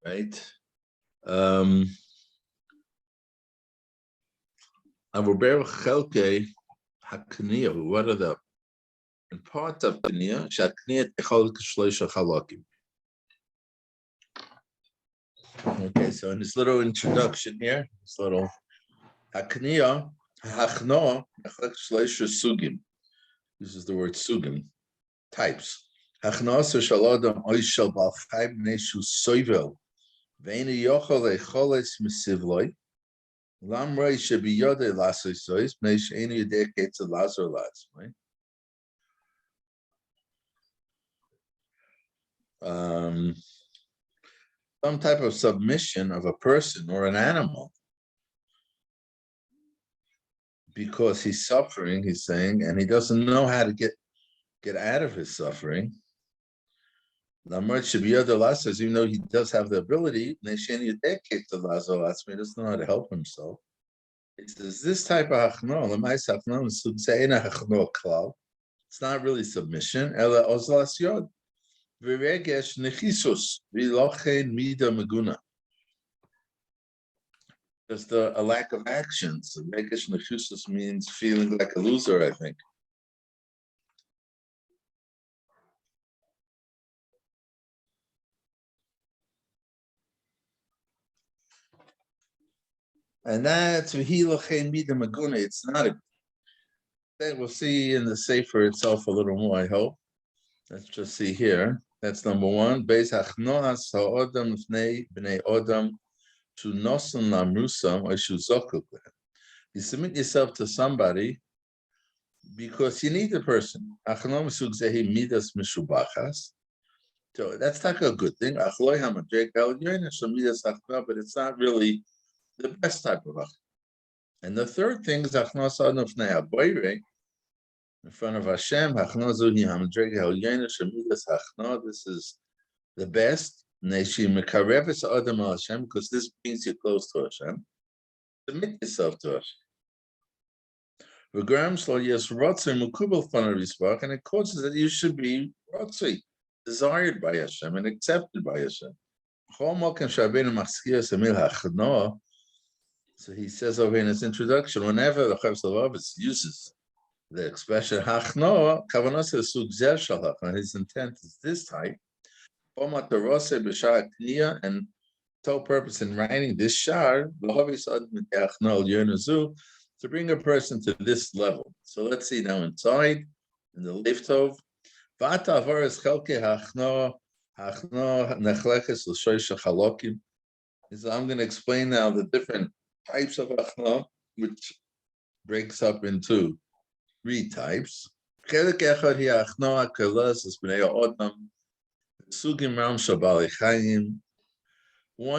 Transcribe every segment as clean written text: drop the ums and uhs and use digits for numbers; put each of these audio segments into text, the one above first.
right? Avober chelke hakniya. What are the parts of kniya? Shakniya techol k'shloisha chalakim. Okay, so in this little introduction here, this little hakniya hachno shloisha sugim. This is the word sugim, types. Hachno shalodam oishal balchaim neshu soivel ve'inu yochol echoles misivloi. Lamrei shebiyode lasoisois meish enu yedeketz lazor las. Some type of submission of a person or an animal because he's suffering, he's saying, and he doesn't know how to get out of his suffering. Even though he does have the ability, he doesn't know how to help himself. It says this type of hachno, it's not really submission. Just a lack of action. So regesh nechusus means feeling like a loser, I think. And that's v'hilachein mida maguna. It's not a. We'll see in the sefer itself a little more, I hope. Let's just see here. That's number one. Beis hachnoas ha'odam l'fnei b'nei odam to nosan lamrusam or shu zokuk. You submit yourself to somebody because you need the person. Achnom sugzehi midas mishubachas. So that's not a good thing. But it's not really the best type of achno. And the third thing is achnos adnofnei haboire. In front of Hashem, this is the best. Because this brings you close to Hashem. Submit yourself to Hashem. And it causes that you should be desired by Hashem and accepted by Hashem. So he says over in his introduction, whenever the haLevavos uses the expression hachno, kavanos sugzer shalach, and his intent is this type. And sole purpose in writing this shar to bring a person to this level. So let's see now inside in the liftov. So I'm going to explain now the different types of achno, which breaks up into three types. One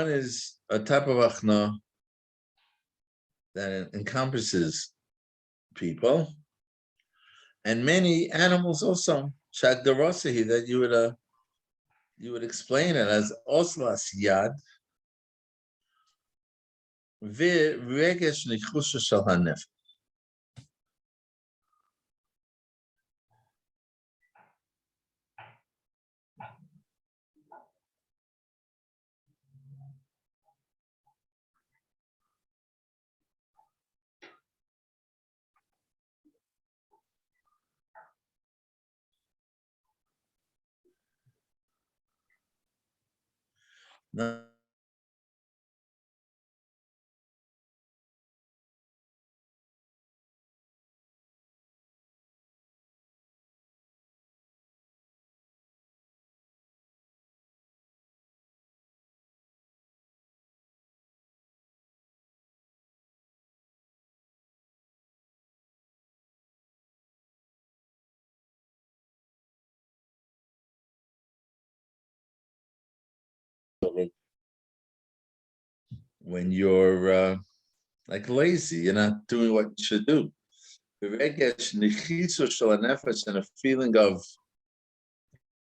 is a type of achna that encompasses people and many animals also. Shagdarosahi, that you would explain it as oslas yad v'regesh nichusha shel hanefesh. Now, when you're like lazy, you're not doing what you should do. And a feeling of,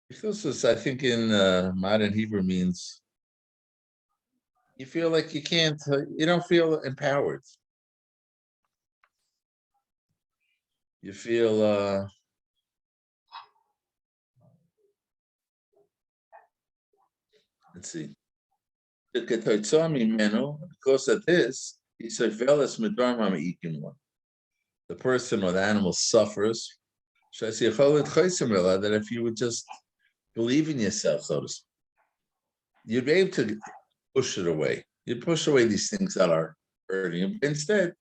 I think in modern Hebrew means you feel like you can't, you don't feel empowered. You feel, let's see. Because of this, he said, the person or the animal suffers. That if you would just believe in yourself, so to speak, you'd be able to push it away. You push away these things that are hurting you. Instead,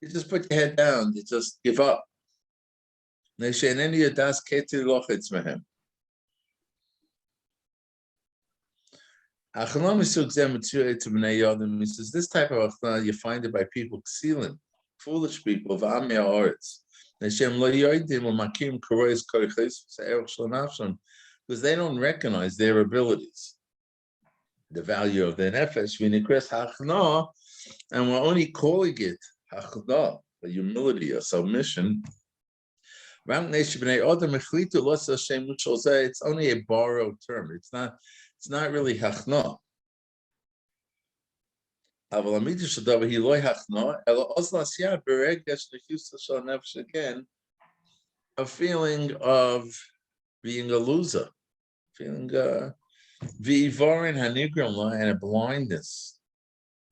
you just put your head down, you just give up. He says, this type of achna, you find it by people, foolish people, because they don't recognize their abilities, the value of their nefesh, and we're only calling it hachna, the humility, a submission. It's only a borrowed term. It's not really hachna. Again, a feeling of being a loser, feeling and a blindness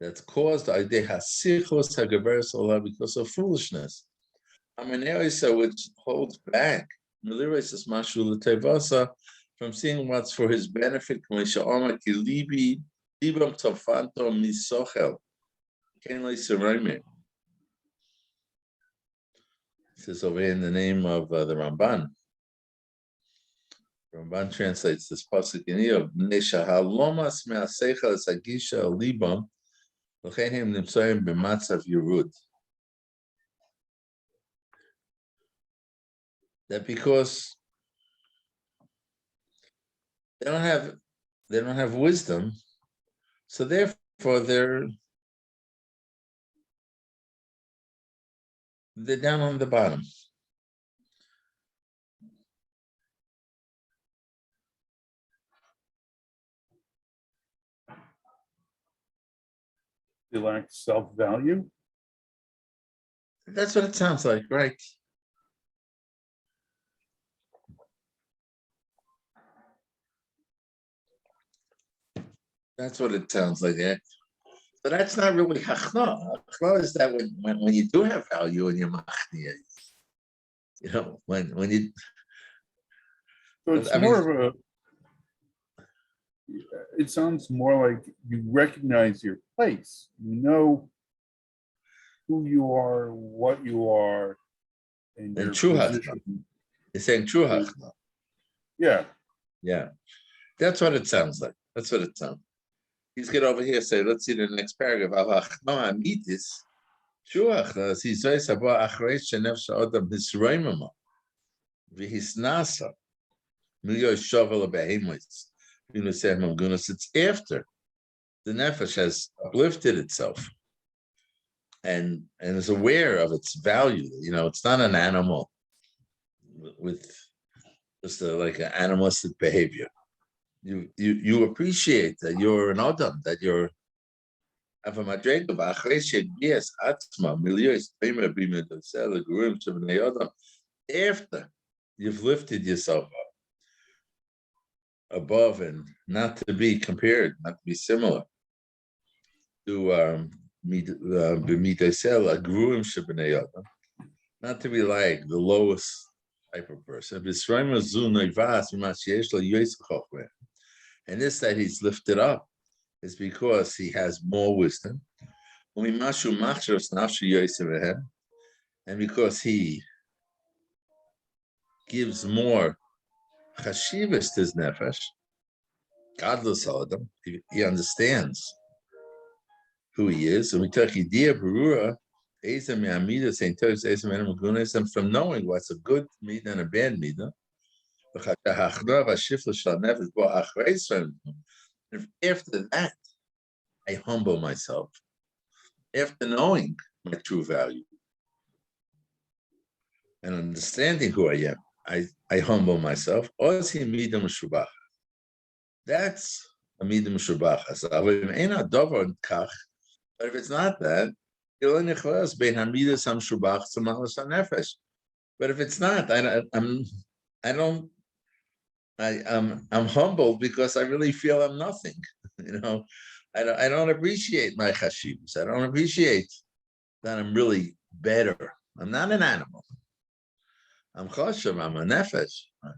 that's caused because of foolishness. Which holds back from seeing what's for his benefit. This is over in the name of the Ramban. Ramban translates this pasuk in here of Neshahalomas me'aseichel sagisha libam l'chenim nimsoyim b'matzav yerud. That because they don't have wisdom, so therefore they're down on the bottom. They lack self-value. That's what it sounds like, right? That's what it sounds like. Yeah. But that's not really hachna. Hachna is that when you do have value in your machnia, when you. So it's more of a. It sounds more like you recognize your place. You know who you are, what you are, and your true position. hachna. You're saying true hachna. Yeah. Yeah. That's what it sounds like. That's what it sounds. He's get over here. Say, let's see the next paragraph. Hachna amitis. True hachna. He says about achrei shenef sha'odam hisroimama v'hisnasa milyo shovel behemoths. It's after the nefesh has uplifted itself and is aware of its value. It's not an animal with just like an animalistic behavior. You appreciate that you're an adam, that you're after you've lifted yourself up above and not to be compared, not to be similar to not to be like the lowest type of person. And this that he's lifted up is because he has more wisdom. And because he gives more chashivas to his nefesh, godless adam, he understands who he is. And we talk idea berura, and from knowing what's a good midah and a bad midah. After that, I humble myself. After knowing my true value and understanding who I am, I humble myself. That's a midah meshubachas. But if it's not that, but if it's not, I'm humbled because I really feel I'm nothing. I don't appreciate my chashivas. I don't appreciate that I'm really better. I'm not an animal. I'm choshev. I'm a nefesh. I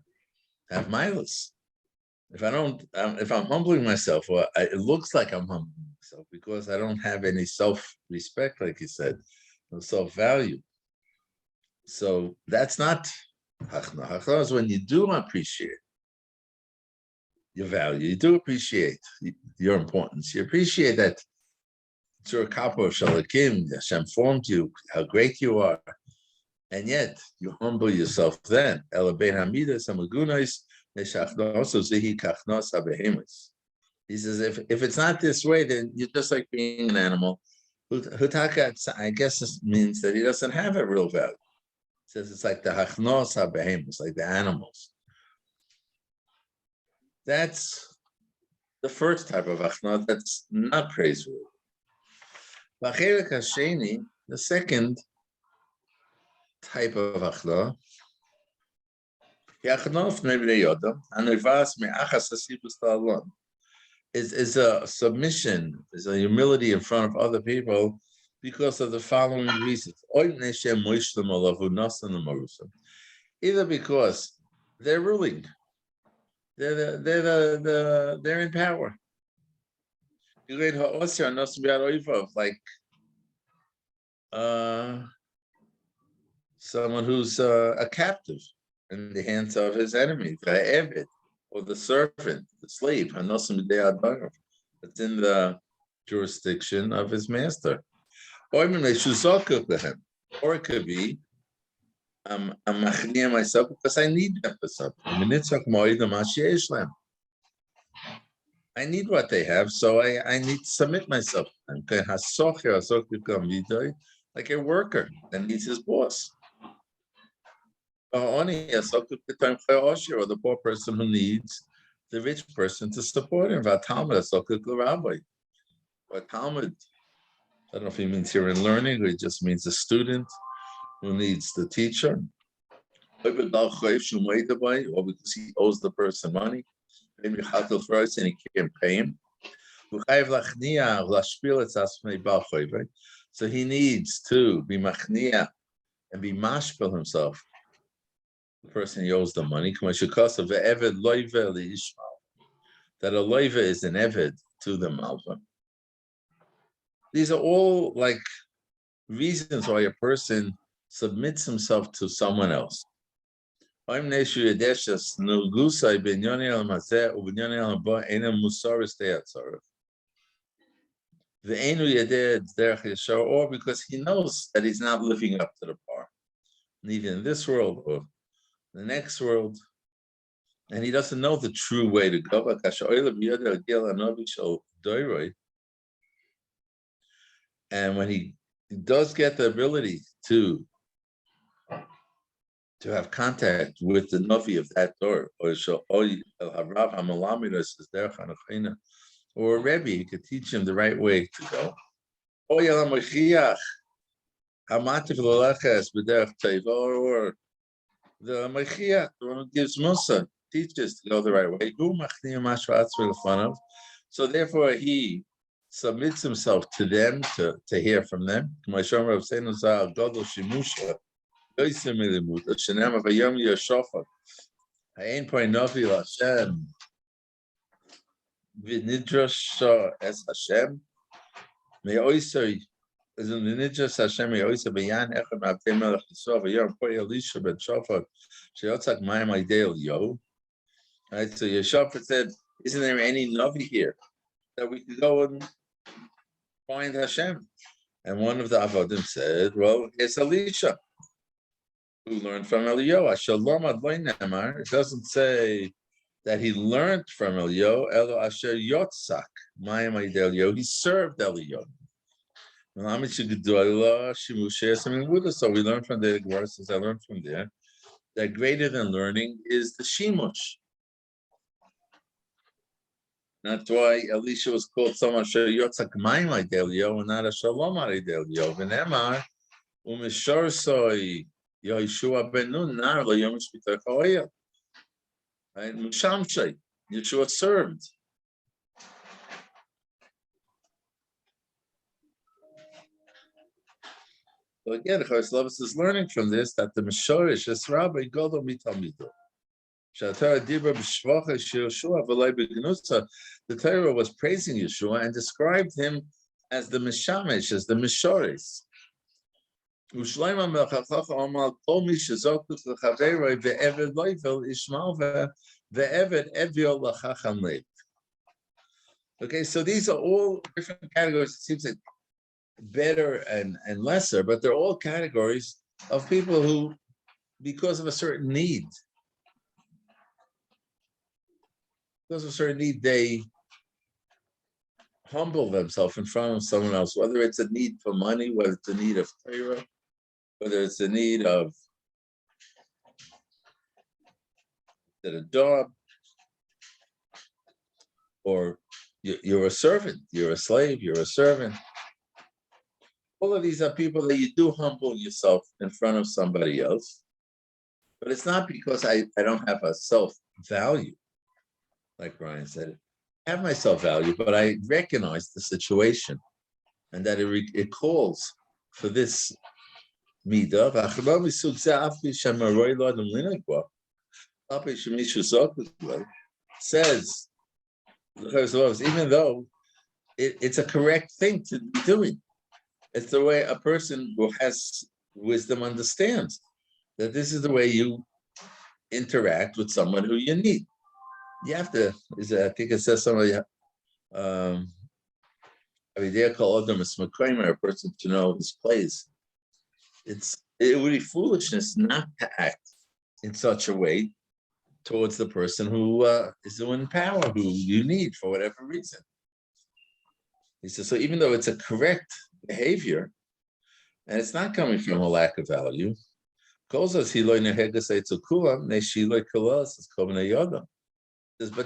have milas. If I don't, if I'm humbling myself, well, it looks like I'm humbling myself because I don't have any self-respect, like you said, no self-value. So that's not hachna. Hachna is when you do appreciate your value, you do appreciate your importance, you appreciate that Tzur Kapo Shalakim, Hashem formed you, how great you are, and yet you humble yourself then. Elabein Hamidas Amagunais Neshachnos Zihi Kachnos Abehemus. He says, if it's not this way, then you're just like being an animal. Hutaka, I guess this means that he doesn't have a real value. He says it's like the hachnos habehemus, like the animals. That's the first type of hachna that's not praiseworthy. V'chelik hasheni, the second type of hachna, is a submission, is a humility in front of other people because of the following reasons. Either because they're ruling, they're in power. Like someone who's a captive in the hands of his enemy, the Eved, or the servant, the slave, that's in the jurisdiction of his master. Or it could be, I'm machnia myself because I need that for something. I need what they have, so I need to submit myself. Like a worker that needs his boss. Or the poor person who needs the rich person to support him. Or Talmud, I don't know if he means here in learning, or he just means a student who needs the teacher. Or because he owes the person money. And he can't pay him. So he needs to be machnia and be mashpil himself. The person he owes the money. That a loiva is an eved to the malva. These are all like reasons why a person submits himself to someone else. Or because he knows that he's not living up to the par, neither in this world or the next world, and he doesn't know the true way to go. And when he does get the ability to have contact with the Navi of that door, or a Rebbe, he could teach him the right way to go. Or the Mashiach, the one who gives Musa, teaches to go the right way. So therefore he submits himself to them to hear from them. Is in the Nidjas Hashem Yoisa Bayan Echad Ma'avtei Melech Yisrael V'Yom Poy Elisha Ben Shofar Sheyotzak Mayim Ideal Yo. Right, so Yeshofar said, "Isn't there any Navi here that we could go and find Hashem?" And one of the Avodim said, "Well, it's Elisha who learned from Eliyahu. Shalom Adloi Nemar. It doesn't say that he learned from Eliyahu. Elo Asher Yotzak Mayim Ideal Yo. He served Eliyahu." So we learn from the verses I learned from there that greater than learning is the shimush. That's why Elisha was called someone Yotzak Mayim Idelio and not a Shalom Idelio. V'nemar umishor soy Yeshua ben Nun nar lo yomish b'tachayil. Right, Mushamshay, Yeshua served. So again, haLevavos is learning from this that the Meshorish is Rabbi Godol Mitamido. The Torah was praising Yeshua and described him as the Meshamish, as the Meshoris. Okay, so these are all different categories. It seems like better and lesser, but they're all categories of people who, because of a certain need, they humble themselves in front of someone else, whether it's a need for money, whether it's a need of Torah, whether it's a need of a job, or you're a servant, you're a slave, you're a servant. All of these are people that you do humble yourself in front of somebody else, but it's not because I don't have a self-value, like Brian said. I have my self-value, but I recognize the situation and that it calls for this midah. Says, even though it's a correct thing to be doing, it's the way a person who has wisdom understands that this is the way you interact with someone who you need. You have to, I think it says somebody, a person to know his place. It would be foolishness not to act in such a way towards the person who is in power, who you need for whatever reason. He says, so even though it's a correct behavior, and it's not coming from a lack of value, but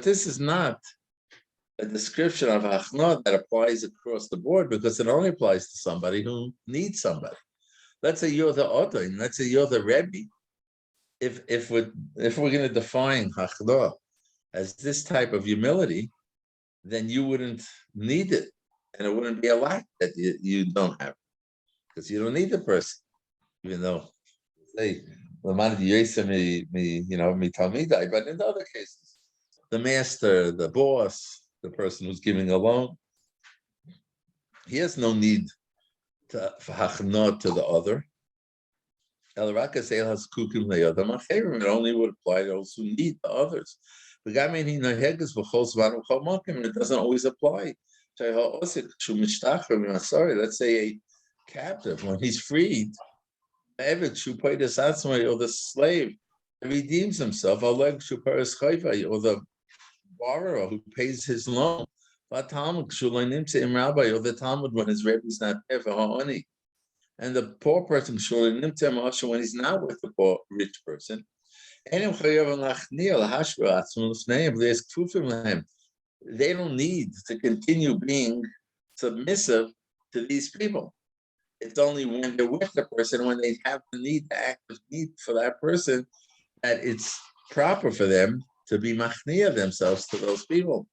this is not a description of hachna that applies across the board, because it only applies to somebody who needs somebody. Let's say you're the Odin, let's say you're the Rebbe. If we're going to define hachna as this type of humility, then you wouldn't need it, and it wouldn't be a lack that you don't have, because you don't need the person, even though say but in the other cases, the master, the boss, the person who's giving a loan, he has no need for hachna to the other. It only would apply to those who need the others. It doesn't always apply. Sorry, let's say a captive, when he's freed, or the slave redeems himself, or the borrower who pays his loan, or the Talmud when his Rebbe is not there, and the poor person when he's not with the poor rich person. They don't need to continue being submissive to these people. It's only when they're with the person, when they have the need, the active need for that person, that it's proper for them to be machnia themselves to those people.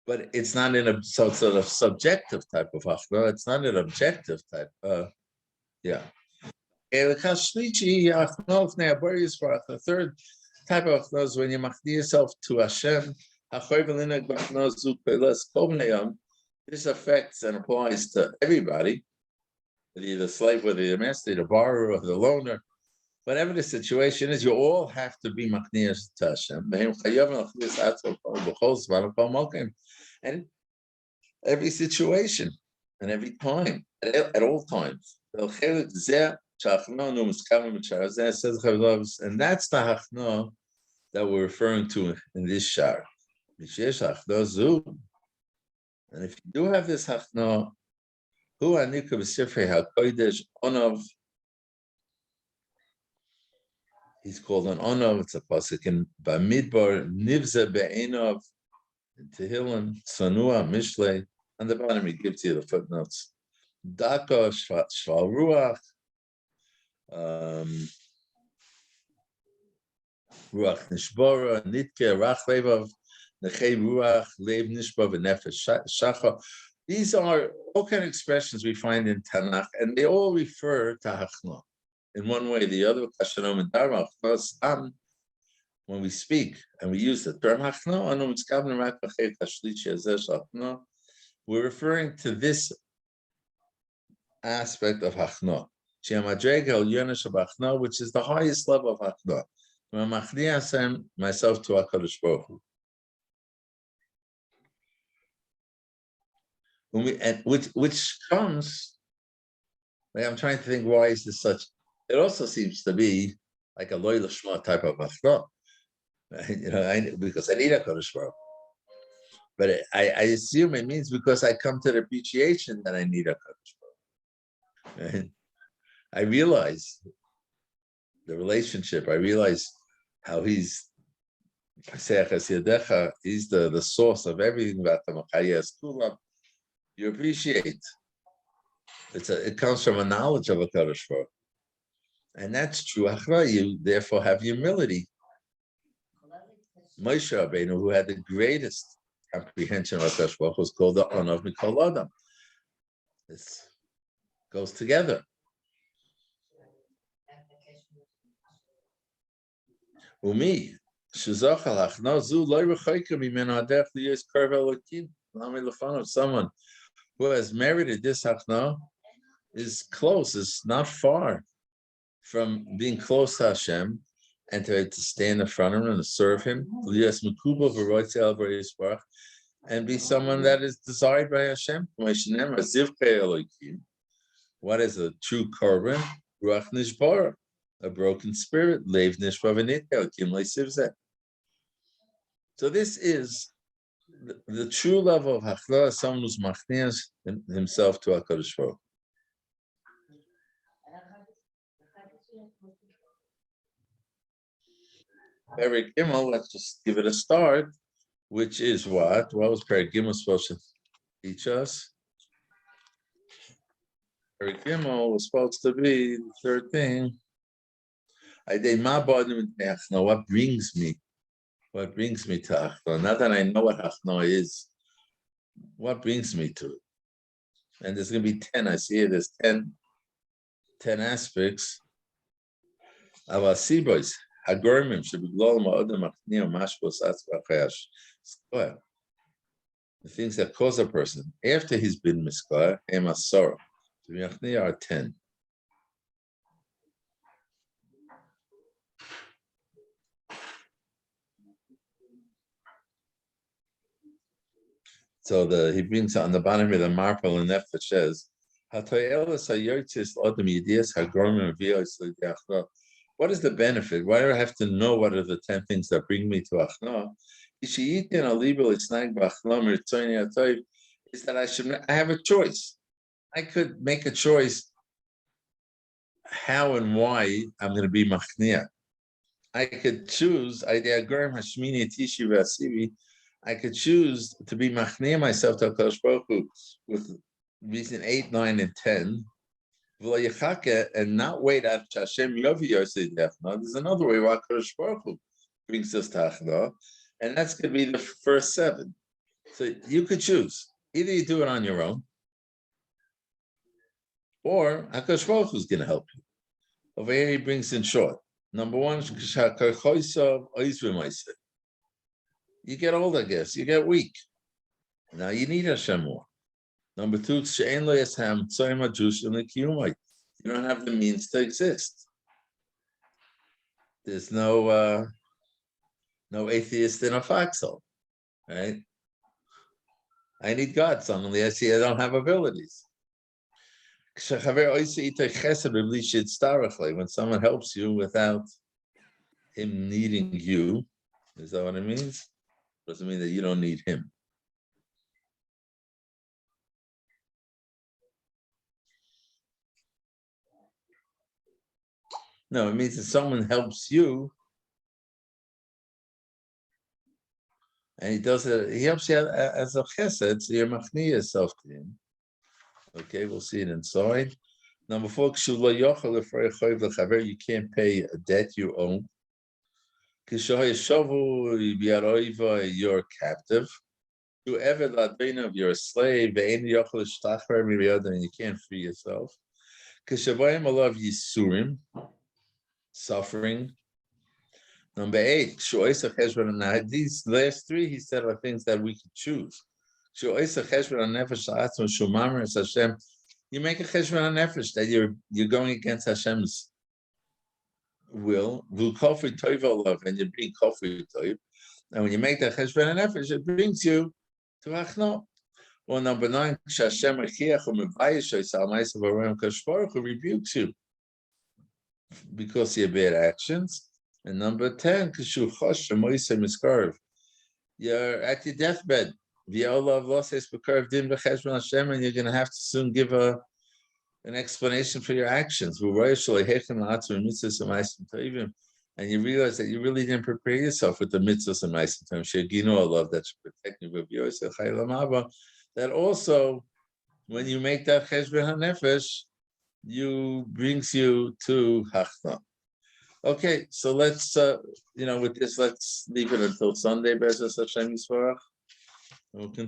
But it's not in a sort of subjective type of hachna. It's not an objective type. Yeah. The third type of hachna is when you machnia yourself to Hashem. This affects and applies to everybody, the slave, whether the master, the borrower, or the loaner, whatever the situation is. You all have to be machnia to Hashem. And every situation and every time, at all times. And that's the hachna that we're referring to in this shar. And if you do have this hachna, who anika b'sifrei hakodesh onav, he's called an onav. It's a pasuk in Bamidbar, nivze be'enov, in Tehillim, Sanua, Mishlei. On the bottom, he gives you the footnotes. Daka, Shval Ruach, Ruach Nishbora, Nitke, Rach Levav, Nechei Ruach, Lev Nishba, V'Nefesh Shacha. These are all kind of expressions we find in Tanakh, and they all refer to Hachna in one way or the other. When we speak and we use the term Hachna, we're referring to this aspect of Hachna, which is the highest level of Hachna. Myself to HaKadosh Baruch Hu. Which comes, like, I'm trying to think, why is this such? It also seems to be like a loy lishma type of Hachna, because I need HaKadosh Baruch Hu. But I assume it means because I come to the appreciation that I need HaKadosh Baruch Hu. Right? I realize the relationship. I realize how he's the source of everything about the Machayas. You appreciate. It comes from a knowledge of a Kadosh Baruch Hu. And that's true. You therefore have humility. Moshe Rabbeinu, who had the greatest comprehension of Kadosh Baruch Hu, was called the Onav Mikol Adam. This goes together. Umi, someone who has merited this hachna is close, is not far from being close to Hashem and to stand in front of him and to serve him, and be someone that is desired by Hashem. What is a true korban? Ruach nishbar, a broken spirit. Leiv nishbar v'nitkel, kim le'sivzeh. So this is the true level of hachla, someone who's machnias himself to HaKadosh Baruch Hu. Perek Gimel, let's just give it a start, which is what? What was Perek Gimel supposed to teach us? Perek Gimel was supposed to be the third thing. Now, what brings me? What brings me to Achna? Not that I know what Achna is. What brings me to it? And there's going to be 10. I see it. There's 10 aspects. Avasibos, Hagormim, should be glowing ma'odem achnia mashpos atzvachayash. The things that cause a person after he's been miskar, emasora, to be achnia are 10. So he brings on the bottom of the marble and Nefesh says, what is the benefit? Why do I have to know what are the 10 things that bring me to Achna? Is that I have a choice. I could make a choice how and why I'm going to be Machnia. I could choose, I could choose to be machnia myself to HaKadosh Baruch Hu with reason 8, 9, and 10, and not wait after Hashem Yovi Yosei Dechna. There's another way why HaKadosh Baruch Hu brings us to Achna, and that's going to be the first 7. So you could choose. Either you do it on your own, or HaKadosh Baruch Hu is going to help you. Over here he brings in short. Number 1, you get old, I guess. You get weak. Now you need Hashem more. Number 2, you don't have the means to exist. There's no atheist in a foxhole, right? I need God. Suddenly I see I don't have abilities. When someone helps you without him needing you, is that what it means? Doesn't mean that you don't need him. No, it means that someone helps you, and he helps you as a chesed, so you're machni yourself to him. Okay, we'll see it inside. Number 4, you can't pay a debt you own. You're captive. eved ladveinav, you're a slave, and you can't free yourself. Kishavayim alav yisurim, suffering. Number 8, these last 3 he said are things that we could choose. You make a cheshbon on nefesh that you're going against Hashem's will. And you're being kofri toiv. And when you make that cheshbon on nefesh, it brings you to Achno. Or number 9, Hashem rebukes you because of your bad actions. And number 10, you're at your deathbed. And you're going to have to soon give an explanation for your actions. And you realize that you really didn't prepare yourself with the mitzvahs and ma'asim that should protect you. That also, when you make that cheshbon hanefesh, brings you to hachna. Okay, so let's with this, let's leave it until Sunday. Be'ezus Hashem Yisborach. We'll continue.